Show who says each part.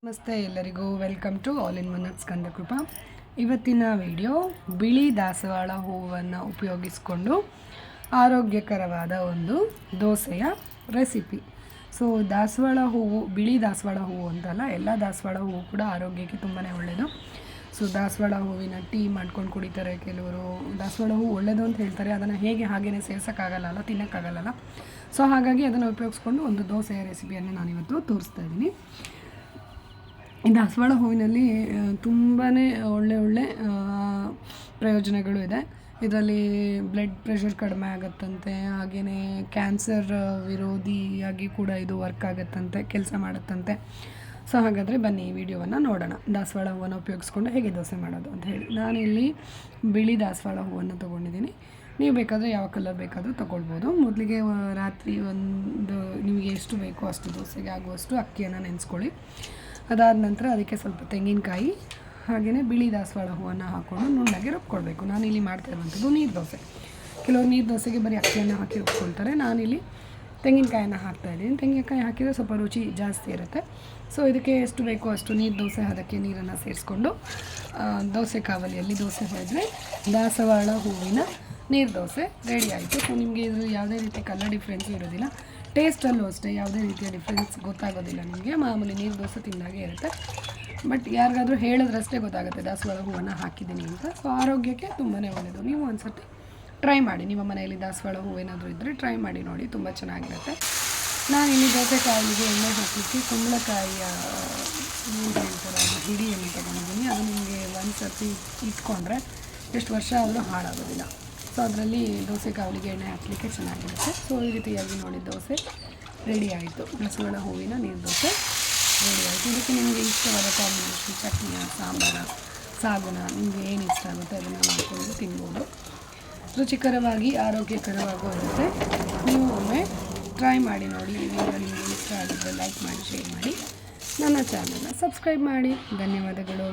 Speaker 1: ನಮಸ್ತೆ ಎಲ್ಲರಿಗೂ welcome to all in one Skandakrupa. ಇವತ್ತಿನ ವಿಡಿಯೋ ಬಿಳಿ ದಾಸವಾಳ ಹೂವನ್ನು ಉಪಯೋಗಿಸಿಕೊಂಡು ಆರೋಗ್ಯಕರವಾದ ಒಂದು ದೋಸೆಯ ರೆಸಿಪಿ. ಸೊ ದಾಸವಾಳ ಹೂವು, ಬಿಳಿ ದಾಸವಾಳ ಹೂವು ಅಂತಲ್ಲ, ಎಲ್ಲ ದಾಸವಾಳ ಹೂವು ಕೂಡ ಆರೋಗ್ಯಕ್ಕೆ ತುಂಬಾ ಒಳ್ಳೆಯದು. ಸೊ ದಾಸವಾಳ ಹೂವಿನ ಟೀ ಮಾಡ್ಕೊಂಡು ಕುಡಿತಾರೆ ಕೆಲವರು. ದಾಸವಾಳ ಹೂವು ಒಳ್ಳೆಯದು ಅಂತ ಹೇಳ್ತಾರೆ, ಅದನ್ನು ಹಾಗೇ ಸೇರ್ಸೋಕ್ಕಾಗಲ್ಲ, ತಿನ್ನೋಕ್ಕಾಗಲ್ಲ. ಸೊ ಹಾಗಾಗಿ ಅದನ್ನು ಉಪಯೋಗಿಸ್ಕೊಂಡು ಒಂದು ದೋಸೆಯ ರೆಸಿಪಿಯನ್ನು ನಾನಿವತ್ತು ತೋರಿಸ್ತಾ ಇದ್ದೀನಿ. ಈ ದಾಸವಾಳ ಹೂವಿನಲ್ಲಿ ತುಂಬಾ ಒಳ್ಳೆ ಪ್ರಯೋಜನಗಳು ಇದೆ. ಇದರಲ್ಲಿ ಬ್ಲಡ್ ಪ್ರೆಷರ್ ಕಡಿಮೆ ಆಗುತ್ತಂತೆ, ಹಾಗೆಯೇ ಕ್ಯಾನ್ಸರ್ ವಿರೋಧಿಯಾಗಿ ಕೂಡ ಇದು ವರ್ಕ್ ಆಗುತ್ತಂತೆ, ಕೆಲಸ ಮಾಡುತ್ತಂತೆ. ಸೊ ಹಾಗಾದರೆ ಬನ್ನಿ ಈ ವಿಡಿಯೋವನ್ನು ನೋಡೋಣ. ದಾಸವಾಳ ಹೂವನ್ನು ಉಪಯೋಗಿಸ್ಕೊಂಡು ಹೇಗೆ ದೋಸೆ ಮಾಡೋದು ಅಂತ ಹೇಳಿ. ನಾನಿಲ್ಲಿ ಬಿಳಿ ದಾಸವಾಳ ಹೂವನ್ನು ತೊಗೊಂಡಿದ್ದೀನಿ. ನೀವು ಬೇಕಾದರೆ ಯಾವ ಕಲರ್ ಬೇಕಾದರೂ ತೊಗೊಳ್ಬೋದು. ಮೊದಲಿಗೆ ರಾತ್ರಿ ನಿಮಗೆ ಎಷ್ಟು ಬೇಕೋ ಅಷ್ಟು ದೋಸೆಗೆ ಆಗುವಷ್ಟು ಅಕ್ಕಿಯನ್ನು ನೆನೆಸ್ಕೊಳ್ಳಿ. ಅದಾದ ನಂತರ ಅದಕ್ಕೆ ಸ್ವಲ್ಪ ತೆಂಗಿನಕಾಯಿ ಹಾಗೆಯೇ ಬಿಳಿ ದಾಸವಾಳ ಹೂವನ್ನು ಹಾಕ್ಕೊಂಡು ನುಣ್ಣಗೆ ರುಬ್ಕೊಳ್ಬೇಕು. ನಾನಿಲ್ಲಿ ಮಾಡ್ತಾ ಇರುವಂಥದ್ದು ನೀರು ದೋಸೆ. ಕೆಲವರು ನೀರು ದೋಸೆಗೆ ಬರೀ ಅಕ್ಕಿಯನ್ನು ಹಾಕಿ ರುಬ್ಕೊಳ್ತಾರೆ. ನಾನಿಲ್ಲಿ ತೆಂಗಿನಕಾಯನ್ನು ಹಾಕ್ತಾಯಿದ್ದೀನಿ. ತೆಂಗಿನಕಾಯಿ ಹಾಕಿದರೆ ಸ್ವಲ್ಪ ರುಚಿ ಜಾಸ್ತಿ ಇರುತ್ತೆ. ಸೊ ಇದಕ್ಕೆ ಎಷ್ಟು ಬೇಕೋ ಅಷ್ಟು ನೀರು ದೋಸೆ ಅದಕ್ಕೆ ನೀರನ್ನು ಸೇರಿಸ್ಕೊಂಡು ದೋಸೆ ಕಾವಲಿಯಲ್ಲಿ ದೋಸೆ ಹೊಡೆದ್ರೆ ದಾಸವಾಳ ಹೂವಿನ ನೀರು ದೋಸೆ ರೆಡಿ ಆಯಿತು. ಸೊ ನಿಮಗೆ ಇದರಲ್ಲಿ ಯಾವುದೇ ರೀತಿ ಕಲರ್ ಡಿಫ್ರೆನ್ಸು ಇರೋದಿಲ್ಲ. ಟೇಸ್ಟಲ್ಲೂ ಅಷ್ಟೇ ಯಾವುದೇ ರೀತಿಯ ಡಿಫ್ರೆನ್ಸ್ ಗೊತ್ತಾಗೋದಿಲ್ಲ ನಿಮಗೆ. ಮಾಮೂಲಿ ನೀರು ದೋಸೆ ತಿಂದಾಗೆ ಇರುತ್ತೆ. ಬಟ್ ಯಾರಿಗಾದರೂ ಹೇಳಿದ್ರಷ್ಟೇ ಗೊತ್ತಾಗುತ್ತೆ ದಾಸವಾಳ ಹೂವನ್ನು ಹಾಕಿದ್ದೀನಿ ಅಂತ. ಸೊ ಆರೋಗ್ಯಕ್ಕೆ ತುಂಬಾ ಒಳ್ಳೆಯದು. ನೀವು ಒಂದು ಸರ್ತಿ ಟ್ರೈ ಮಾಡಿ. ನಿಮ್ಮ ಮನೆಯಲ್ಲಿ ದಾಸವಾಳ ಹೂವೇನಾದರೂ ಇದ್ದರೆ ಟ್ರೈ ಮಾಡಿ ನೋಡಿ, ತುಂಬ ಚೆನ್ನಾಗಿರುತ್ತೆ. ನಾನಿಲ್ಲಿ ದೋಸೆ ಕಾಯಿಗೆ ಎಣ್ಣೆ ಹಾಕಲಿಕ್ಕೆ ಕುಂಬಳಕಾಯಿಯ ಹಿಡಿಯನ್ನು ತೊಗೊಂಡಿದ್ದೀನಿ. ಅದು ನಿಮಗೆ ಒಂದು ಸರ್ತಿ ಇಟ್ಕೊಂಡ್ರೆ ಎಷ್ಟು ವರ್ಷ ಆದರೂ ಹಾಳಾಗೋದಿಲ್ಲ. ಸೊ ಅದರಲ್ಲಿ ದೋಸೆ ಕಾವಲಿಗೆ ಎಣ್ಣೆ ಹಾಕಲಿಕ್ಕೆ ಚೆನ್ನಾಗಿರುತ್ತೆ. ಸೊ ಈ ರೀತಿಯಾಗಿ ನೋಡಿ ದೋಸೆ ರೆಡಿ ಆಯಿತು. ದಾಸವಾಳ ಹೂವಿನ ನೀರು ದೋಸೆ ರೆಡಿ ಆಯಿತು. ಇದಕ್ಕೆ ನಿಮಗೆ ಇಷ್ಟವಾದ ಕಾಂಬಿನೇಷನ್ ಚಟ್ನಿಯ, ಸಾಂಬಾರ, ಸಾಗುನ, ನಿಮಗೆ ಏನು ಇಷ್ಟ ಆಗುತ್ತೆ ಅದನ್ನು ಮಾಡಿಕೊಂಡು ತಿನ್ಬೋದು. ರುಚಿಕರವಾಗಿ ಆರೋಗ್ಯಕರವಾಗೂ ಇರುತ್ತೆ. ನೀವು ಒಮ್ಮೆ ಟ್ರೈ ಮಾಡಿ ನೋಡಿ. ಈ ವಿಡಿಯೋ ನಿಮಗೆ ಇಷ್ಟ ಆಗಿದ್ದರೆ ಲೈಕ್ ಮಾಡಿ, ಶೇರ್ ಮಾಡಿ, ನನ್ನ ಚಾನಲ್ನ ಸಬ್ಸ್ಕ್ರೈಬ್ ಮಾಡಿ. ಧನ್ಯವಾದಗಳು.